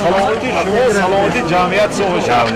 саломати шумо саломати ҷамъият соҳишад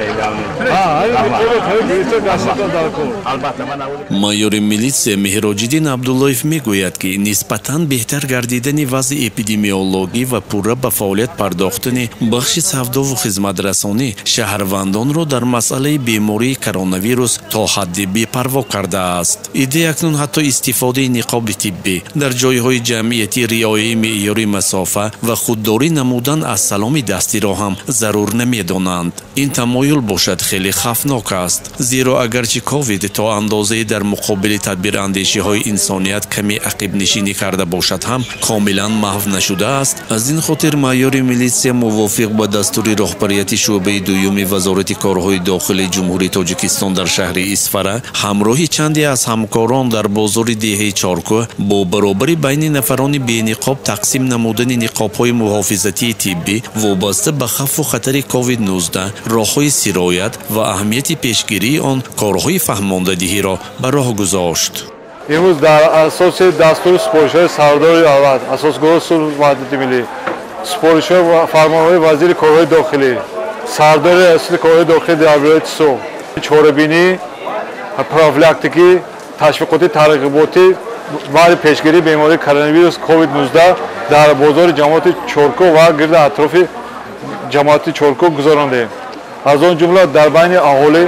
майёри милитсия Меҳроҷиддин Абдуллоев мегӯяд ки нисбатан беҳтар гардидани вазъи эпидемиологӣ ва пурра ба фаъолият пардохтани бахши савдову хизматрасонӣ шаҳрвандонро дар масъалаи бемории коронавирус то ҳадде бепарво кардааст. Иде акнун ҳатто истифодаи ниқоби тиббӣ дар ҷойҳои ҷамъиятӣ, риояи меъёри масофа ва худдорӣ намудан аз саломи дастиро ҳам зарур намедонанд. Ин тамоюл бошад хеле хавфнок аст, зеро агарчи ковид то андозае дар муқобили тадбирандешиҳои инсоният каме ақибнишинӣ карда бошад ҳам комилан маҳв нашудааст. Аз ин хотир майёри милитсия мувофиқ ба дастури роҳбарияти шуъбаи дуюми вазорати корҳои дохилии ҷумҳурии Тоҷикистон дар шаҳри Исфара ҳамроҳи чанде аз ҳамкорон дар бозори деҳаи Чоркӯҳ бо баробари байни нафарони бениқоб тақсим намудани ниқобҳои муҳофизатии тиббӣ вобаста ба хавфу хатари ковид-19, роҳҳои сироят ва аҳамияти пешгирии он корҳои фаҳмондадиҳиро ба роҳ гузошт. имрӯз дар асоси дастури супоришҳои сардори аввал асосгоҳи сулҳ ваҳдати миллӣ супоришҳои ва фармонҳои вазири корҳои дохилӣ сардори асоси корҳои дохилӣ дар вилояти Суғ чорабинӣ профилактикӣ ташвиқоти тарғиботӣ барои пешгирии бемории коронавирус ковид-19 дар бозори ҷамоати Чоркӯ ва гирди атрофи ҷамоати Чоркӯ гузарондем. аз он ҷумла дар байни аҳолӣ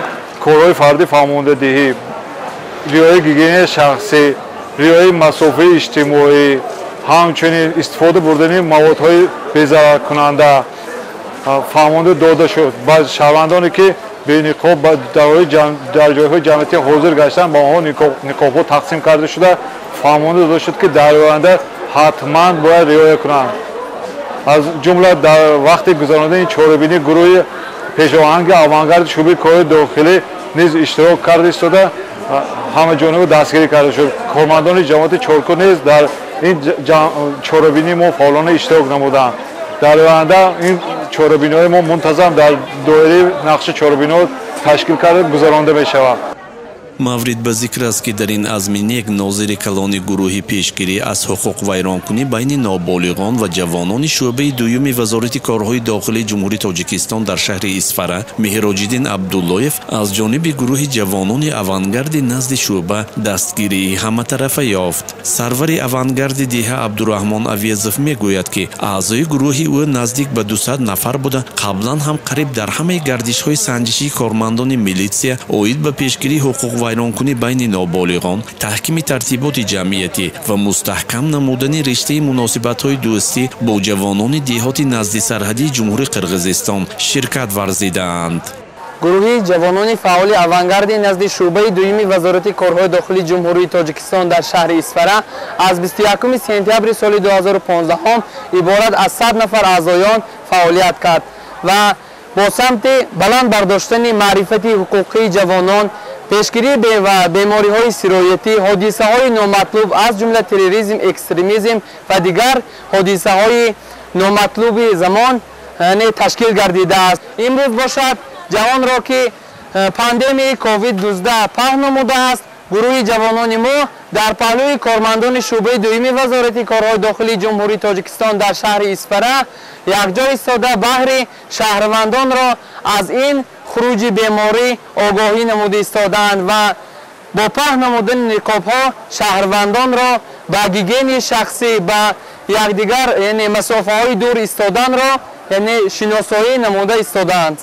корҳои фарди фаҳмондадиҳӣ риояи гигиенаи шахсӣ риояи масофаи иҷтимоӣ ҳамчунин истифода бурдани маводҳои безараркунанда фаҳмонда дода шуд ба шаҳрвандоне ки бениқоб дар ҷойҳои ҷамъиятӣ ҳозир гаштанд ба онҳо ниқобҳо тақсим карда шуда фаҳмонда дода шуд ки дар оянда ҳатман бояд риоя кунанд. аз ҷумла дар вақти гузарондани чорабинӣ гурӯҳи пешоҳанги авангарди шӯъбаи корҳои дохилӣ низ иштирок карда истода ҳамаҷонибо дастгирӣ карда шуд. кормандони ҷамоати Чоркӯ низ дар ин чорабинии мо фаъолона иштирок намуданд. дар оянда ин чорабиниҳои мо мунтазам дар доираи нақши чорабиниҳо ташкил карда гузаронда мешавад. маврид ба зикр аст ки дар ин азминек нозири калони гурӯҳи пешгирӣ аз ҳуқуқвайронкунӣ байни ноболиғон ва ҷавонони шуъбаи дуюми вазорати корҳои дохилии ҷумҳурии Тоҷикистон дар шаҳри Исфара Меҳроҷиддин Абдуллоев аз ҷониби гурӯҳи ҷавонони авангарди назди шуъба дастгирии ҳаматарафа ёфт. сарвари авангарди деҳа Абдураҳмон Авезов мегӯяд ки аъзои гурӯҳи ӯ наздик ба 200 нафар буда қаблан ҳам қариб дар ҳамаи гардишҳои санҷишии кормандони милитсия оид ба пешгирии ҳуқуқвайронкунӣ байни ноболиғон, таҳкими тартиботи ҷамъиятӣ ва мустаҳкам намудани риштаи муносибатҳои дӯстӣ бо ҷавонони деҳоти назди сарҳадии ҷумҳурии Қирғизистон ширкат варзидаанд. гурӯҳи ҷавонони фаъоли авангарди назди шуъбаи дуюми вазорати корҳои дохилии ҷумҳурии Тоҷикистон дар шаҳри Исфара аз 21 сентябри соли 2015 иборат аз 100 нафар аъзоён фаъолият кард ва бо самти баланд бардоштани маърифати ҳуқуқии ҷавонон пешгирӣ ва бемориҳои сироятӣ ҳодисаҳои номатлуб аз ҷумла терроризм экстремизм ва дигар ҳодисаҳои номатлуби замон ташкил гардидааст. имрӯз бошад ҷаҳонро ки пандемияи ковид-19 паҳн намудааст гурӯҳи ҷавонони мо дар паҳлӯи кормандони шуъбаи дуюми вазорати корҳои дохилии ҷумҳурии Тоҷикистон дар шаҳри Исфара якҷо истода баҳри шаҳрвандонро аз ин хуруҷи беморӣ огоҳӣ намуда истодаанд ва бо паҳн намудани ниқобҳо шаҳрвандонро ба гигиенаи шахсӣ ба якдигар масофаҳои дур истоданро шиносоӣ намуда истодаанд.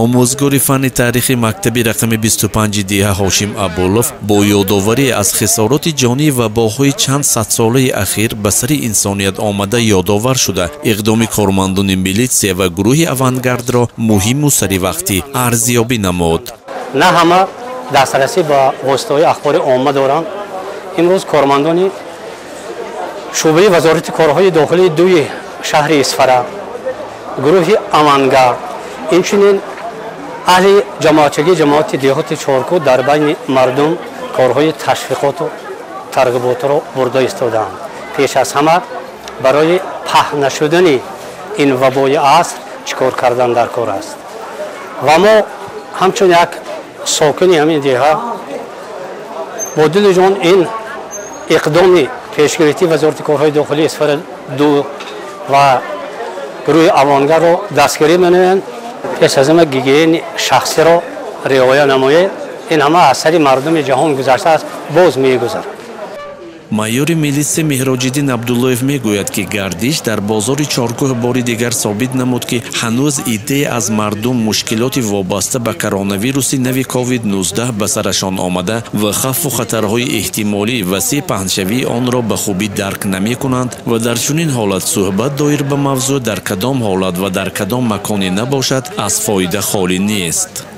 омӯзгори фанни таърихи мактаби рақами 25 деҳа Ҳошим Абулов бо ёдоварӣ аз хисороти ҷонӣ вабоҳои чанд садсолаи ахир ба сари инсоният омада ёдовар шуда иқдоми кормандони милитсия ва гурӯҳи авангардро муҳиму саривақтӣ арзёбӣ намуд. на ҳама дастрасӣ ба воситаҳои ахбори омма доранд. имрӯз кормандони шуъбаи вазорати корҳои дохилии дуи шаҳри Исфара гурӯҳи авангард инчунин аҳли ҷамоатчигии ҷамоати деҳоти Чоркӯ дар байни мардум корҳои ташвиқоту тарғиботро бурда истодаанд. пеш аз ҳама барои паҳн нашудани ин вабои аср чикор кардан дар кор аст. ва мо ҳамчун як сокини ҳамин деҳа бо дили ҷон ин иқдоми пешгирити вазорати корҳои дохилии Исфара ду ва گروه اوانگارد رو دستگیری می‌نمایند. پس از اینکه گیگین شخصی رو رعایت نماید، این همه اثری مردم جهان گذشته است باز می‌گذرد. майёри милисе Меҳроҷиддин Абдуллоев мегӯяд, ки гардиш дар бозори Чоркӯҳ бори дигар собит намуд, ки ҳанӯз иддее аз мардум мушкилоти вобаста ба коронавируси нави COVID-19 ба сарашон омада ва хавфу хатарҳои эҳтимолӣ васеъ паҳншавии онро ба хубӣ дарк намекунанд ва дар чунин ҳолат суҳбат доир ба мавзӯъ дар кадом ҳолат ва дар кадом маконе набошад аз фоида холӣ нест.